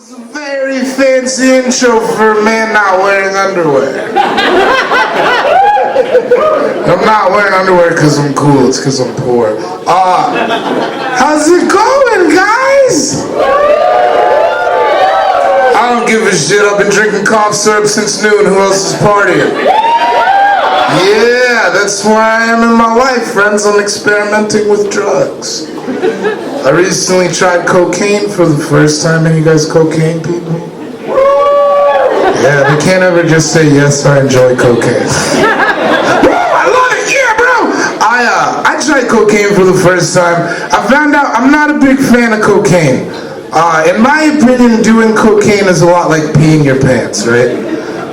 It's a very fancy intro for a man not wearing underwear. I'm not wearing underwear because I'm cool, it's because I'm poor. How's it going, guys? I don't give a shit. I've been drinking cough syrup since noon. Who else is partying? Yeah, that's where I am in my life, friends. I'm experimenting with drugs. I recently tried cocaine for the first time. Any of you guys cocaine people? Yeah, they can't ever just say, yes, I enjoy cocaine. I love it, yeah, bro! I tried cocaine for the first time. I found out I'm not a big fan of cocaine. In my opinion, doing cocaine is a lot like peeing your pants, right?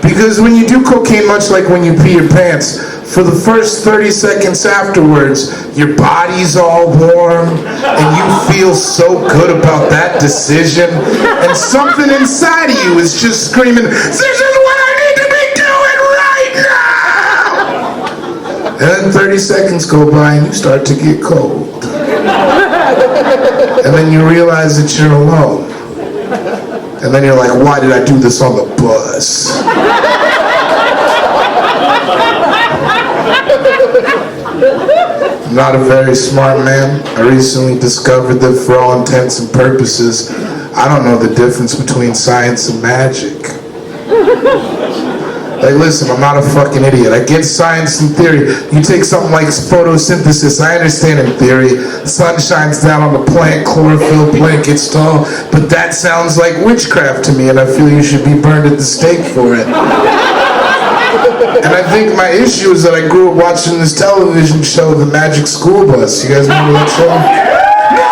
Because when you do cocaine, much like when you pee your pants, for the first 30 seconds afterwards, your body's all warm, and you feel so good about that decision, and something inside of you is just screaming, this is what I need to be doing right now! And then 30 seconds go by, and you start to get cold. And then you realize that you're alone. And then you're like, why did I do this on the bus? I'm not a very smart man. I recently discovered that for all intents and purposes, I don't know the difference between science and magic. Like, listen, I'm not a fucking idiot. I get science in theory. You take something like photosynthesis, I understand in theory. The sun shines down on the plant, chlorophyll, plant gets tall. But that sounds like witchcraft to me, and I feel you should be burned at the stake for it. And I think my issue is that I grew up watching this television show, The Magic School Bus. You guys remember that show? No!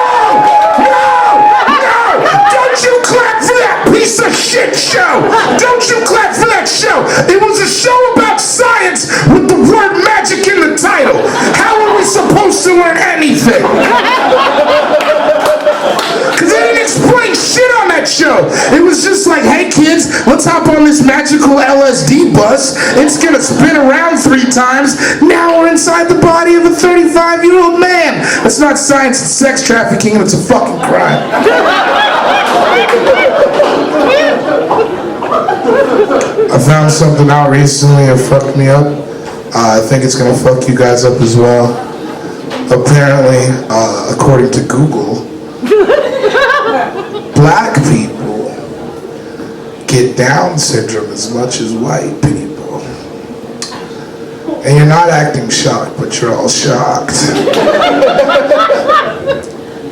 Don't you clap for that piece of shit show! Don't you clap for that show! It was a show about science with the word magic in the title. How are we supposed to learn anything? Because they didn't explain shit on that show. It was just like, hey kids, let's hop on this magical LSD bus. It's gonna spin around 3 times. Now we're inside the body of a 35-year-old man. That's not science, it's sex trafficking, and it's a fucking crime. I found something out recently that fucked me up. I think it's gonna fuck you guys up as well. Apparently, according to Google, black people get Down syndrome as much as white people. And you're not acting shocked, but you're all shocked.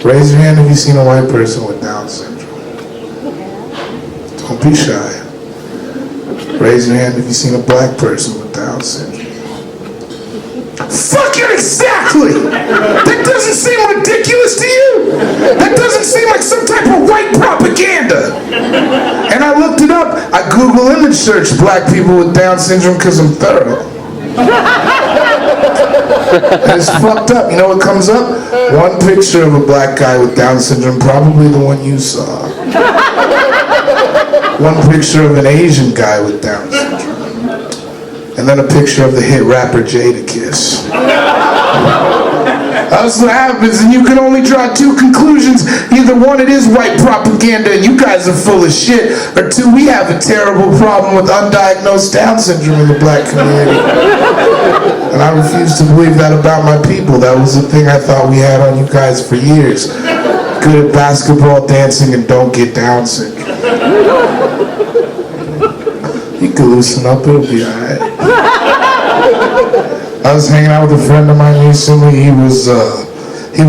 Raise your hand if you've seen a white person with Down syndrome. Don't be shy. Raise your hand if you've seen a black person with Down syndrome. Fuck it, exactly! That doesn't seem ridiculous to you? That doesn't seem like some type of white propaganda. And I looked it up. I Google image search black people with Down syndrome because I'm thorough. And it's fucked up. You know what comes up? One picture of a black guy with Down syndrome, probably the one you saw. One picture of an Asian guy with Down syndrome. And then a picture of the hit rapper Jadakiss. That's what happens, and you can only draw 2 conclusions. Either one, it is white propaganda and you guys are full of shit, or 2, we have a terrible problem with undiagnosed Down syndrome in the black community. And I refuse to believe that about my people. That was the thing I thought we had on you guys for years. Good at basketball, dancing, and don't get Down syndrome. You can loosen up, it'll be alright. I was hanging out with a friend of mine recently. He was a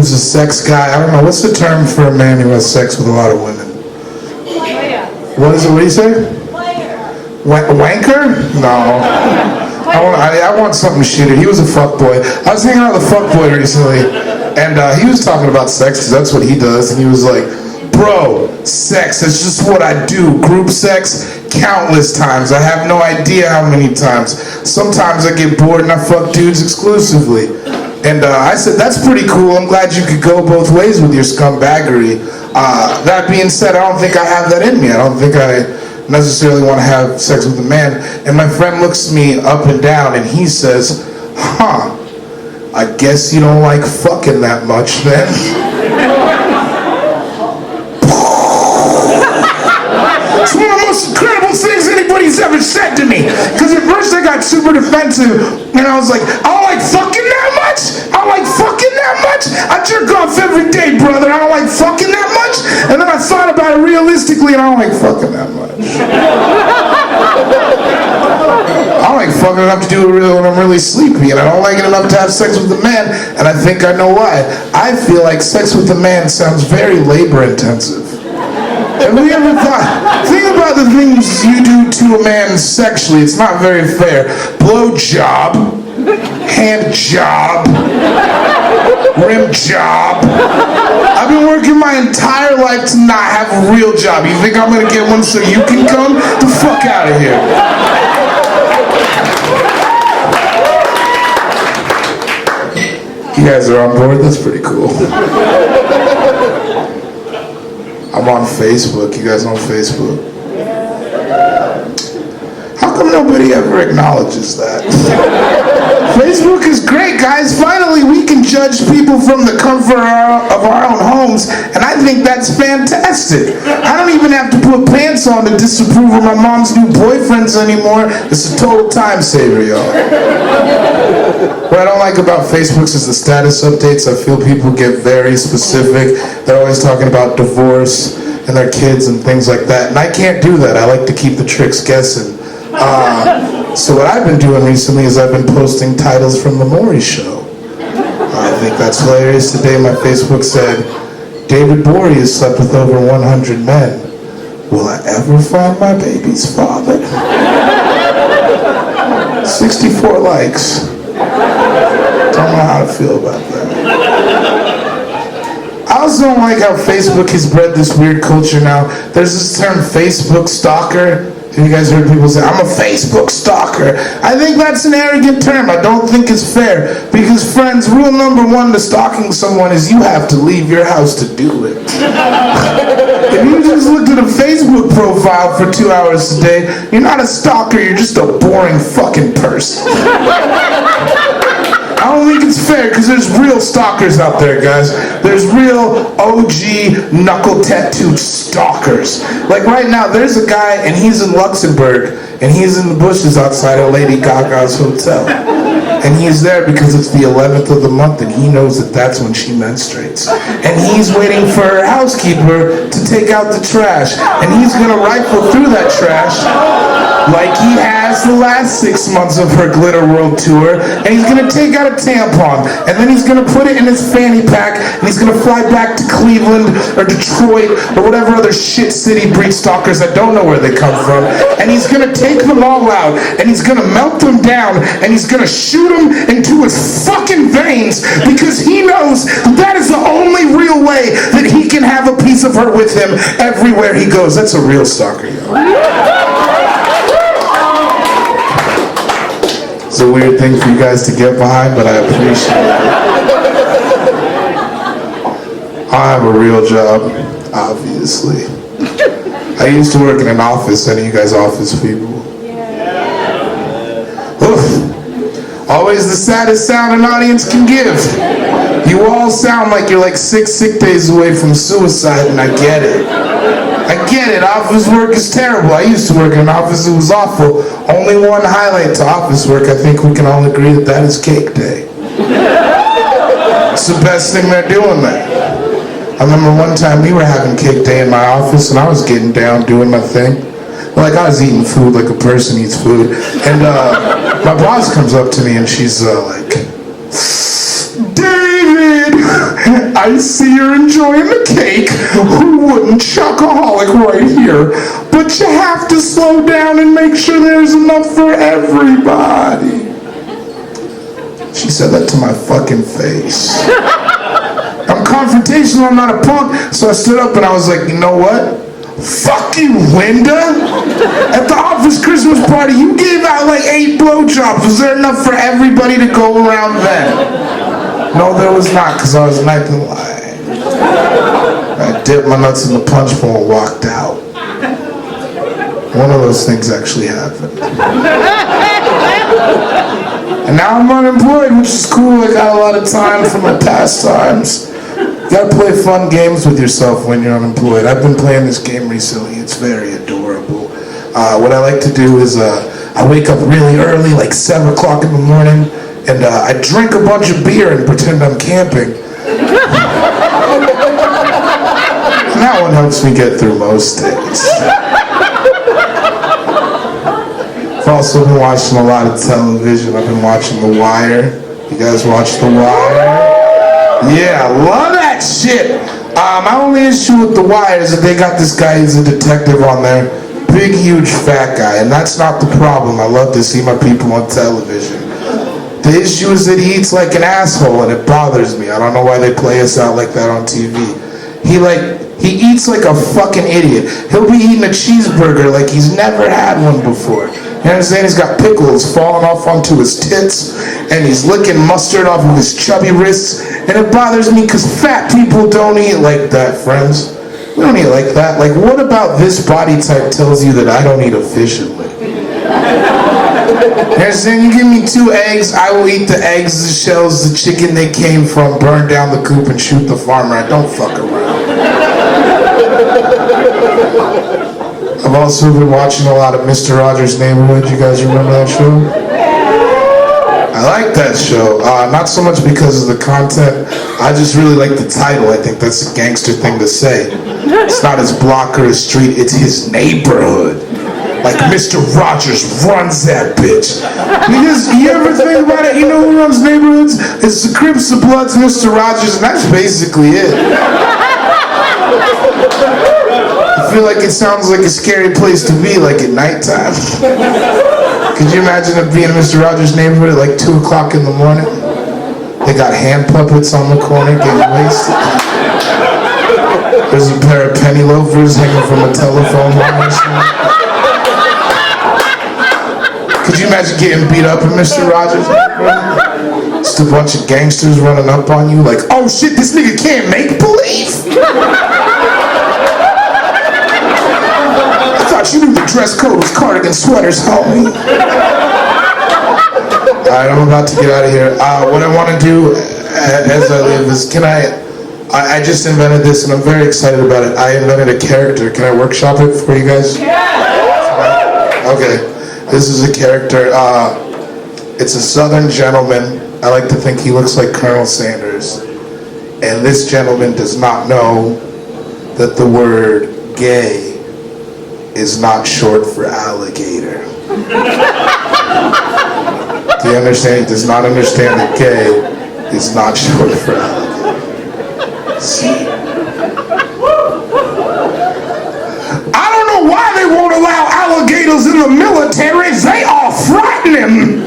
sex guy. I don't know, what's the term for a man who has sex with a lot of women? What is it, what do you say? Wanker? No. I want something shitty. He was a fuckboy. I was hanging out with a fuckboy recently, and he was talking about sex, because that's what he does, and he was like, bro, sex, that's just what I do. Group sex, countless times. I have no idea how many times. Sometimes I get bored and I fuck dudes exclusively. And I said, that's pretty cool. I'm glad you could go both ways with your scumbaggery. That being said, I don't think I have that in me. I don't think I necessarily want to have sex with a man. And my friend looks me up and down and he says, huh, I guess you don't like fucking that much then. offensive. And I was like, I don't like fucking that much. I don't like fucking that much. I jerk off every day, brother. I don't like fucking that much. And then I thought about it realistically, and I don't like fucking that much. I don't like fucking enough to do it really when I'm really sleepy, and I don't like it enough to have sex with a man, and I think I know why. I feel like sex with a man sounds very labor intensive. Have you ever thought, think about the things you do to a man sexually, it's not very fair. Blow job, hand job, rim job. I've been working my entire life to not have a real job. You think I'm gonna get one so you can come? The fuck out of here. You guys are on board? That's pretty cool. I'm on Facebook. You guys on Facebook? How come nobody ever acknowledges that? Facebook is great, guys. Finally, we can judge people from the comfort of our own homes, and I think that's fantastic. I don't even have to put pants on to disapprove of my mom's new boyfriends anymore. It's a total time saver, y'all. What I don't like about Facebook is the status updates. I feel people get very specific. They're always talking about divorce and their kids and things like that, and I can't do that. I like to keep the tricks guessing. So what I've been doing recently is I've been posting titles from the Gborie show. I think that's hilarious. Today my Facebook said, David Gborie has slept with over 100 men. Will I ever find my baby's father? 64 likes. Don't know how to feel about that. I also don't like how Facebook has bred this weird culture now. There's this term Facebook stalker. Have you guys heard people say, I'm a Facebook stalker? I think that's an arrogant term. I don't think it's fair. Because friends, rule number one to stalking someone is you have to leave your house to do it. If you just looked at a Facebook profile for 2 hours a day, you're not a stalker, you're just a boring fucking person. I don't think it's fair because there's real stalkers out there, guys. There's real OG knuckle tattooed stalkers. Like right now, there's a guy and he's in Luxembourg and he's in the bushes outside of Lady Gaga's hotel. And he's there because it's the 11th of the month and he knows that that's when she menstruates. And he's waiting for her housekeeper to take out the trash. And he's gonna rifle through that trash like he has the last 6 months of her Glitter World Tour, and he's gonna take out a tampon, and then he's gonna put it in his fanny pack, and he's gonna fly back to Cleveland, or Detroit, or whatever other shit city breed stalkers, I don't know where they come from, and he's gonna take them all out, and he's gonna melt them down, and he's gonna shoot them into his fucking veins, because he knows that is the only real way that he can have a piece of her with him everywhere he goes. That's a real stalker, yo. It's a weird thing for you guys to get behind, but I appreciate it. I have a real job, obviously. I used to work in an office. Any of you guys office people? Yeah. Oof. Always the saddest sound an audience can give. You all sound like you're like 6 sick days away from suicide, and I get it. I get it, office work is terrible. I used to work in an office, it was awful. Only one highlight to office work, I think we can all agree that that is cake day. It's the best thing they're doing there. I remember one time we were having cake day in my office and I was getting down doing my thing. Like I was eating food like a person eats food. And my boss comes up to me and she's like, David, I see you're enjoying the cake. Who wouldn't? Chocoholic right here. But you have to slow down and make sure there's enough for everybody. She said that to my fucking face. I'm confrontational, I'm not a punk. So I stood up and I was like, you know what? Fuck you, Linda. At the office Christmas party, you gave out like 8 blowjobs. Was there enough for everybody to go around then? No, there was not, because I was not gonna lie. I dipped my nuts in the punch bowl and walked out. One of those things actually happened. And now I'm unemployed, which is cool. I got a lot of time for my pastimes. You gotta play fun games with yourself when you're unemployed. I've been playing this game recently. It's very adorable. What I like to do is I wake up really early, like 7 o'clock in the morning, and I drink a bunch of beer and pretend I'm camping. And that one helps me get through most days. I've also been watching a lot of television. I've been watching The Wire. You guys watch The Wire? Yeah, I love that shit. My only issue with The Wire is that they got this guy who's a detective on there. Big, huge, fat guy. And that's not the problem. I love to see my people on television. The issue is that he eats like an asshole, and it bothers me. I don't know why they play us out like that on TV. He eats like a fucking idiot. He'll be eating a cheeseburger like he's never had one before. You understand? He's got pickles falling off onto his tits, and he's licking mustard off of his chubby wrists, and it bothers me because fat people don't eat like that, friends. We don't eat like that. Like, what about this body type tells you that I don't eat efficiently? You understand? You give me 2 eggs, I will eat the eggs, the shells, the chicken they came from, burn down the coop, and shoot the farmer. I don't fuck around. I've also been watching a lot of Mr. Rogers' Neighborhood. You guys remember that show? I like that show. Not so much because of the content. I just really like the title. I think that's a gangster thing to say. It's not his block or his street, it's his neighborhood. Like Mr. Rogers runs that bitch. Because you ever think about it, you know who runs neighborhoods? It's the Crips, the Bloods, Mr. Rogers, and that's basically it. I feel like it sounds like a scary place to be, like at nighttime. Could you imagine it being in Mr. Rogers' neighborhood at like 2 o'clock in the morning? They got hand puppets on the corner getting wasted. There's a pair of penny loafers hanging from a telephone line or something. Could you imagine getting beat up in Mr. Rogers' neighborhood? Just a bunch of gangsters running up on you like, oh shit, this nigga can't make believe? You knew the dress code was cardigan sweaters, homie. Alright, I'm about to get out of here. What I want to do as I leave is, I just invented this and I'm very excited about it. I invented a character. Can I workshop it for you guys? Yeah! Okay, this is a character. It's a Southern gentleman. I like to think he looks like Colonel Sanders. And this gentleman does not know that the word gay is not short for alligator. Do you understand? He does not understand that gay is not short for alligator. See? I don't know why they won't allow alligators in the military. They are frightening.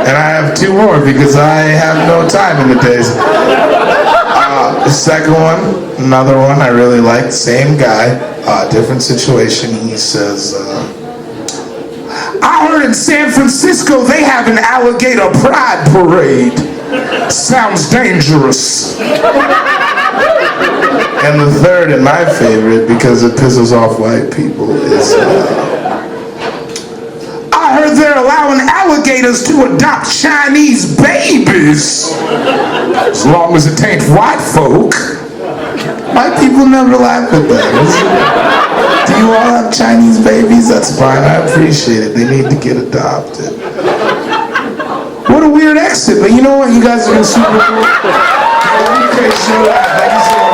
And I have 2 more because I have no time in the days. The second one, another one I really like, same guy, different situation. He says, I heard in San Francisco they have an alligator pride parade. Sounds dangerous. And the third, and my favorite, because it pisses off white people, is, I heard they're allowing alligators to adopt Chinese babies. As long as it ain't white folk. White people never laugh at that. Do you all have Chinese babies? That's fine, I appreciate it. They need to get adopted. What a weird exit, but you know what? You guys are super cool. Okay, so thank you so much.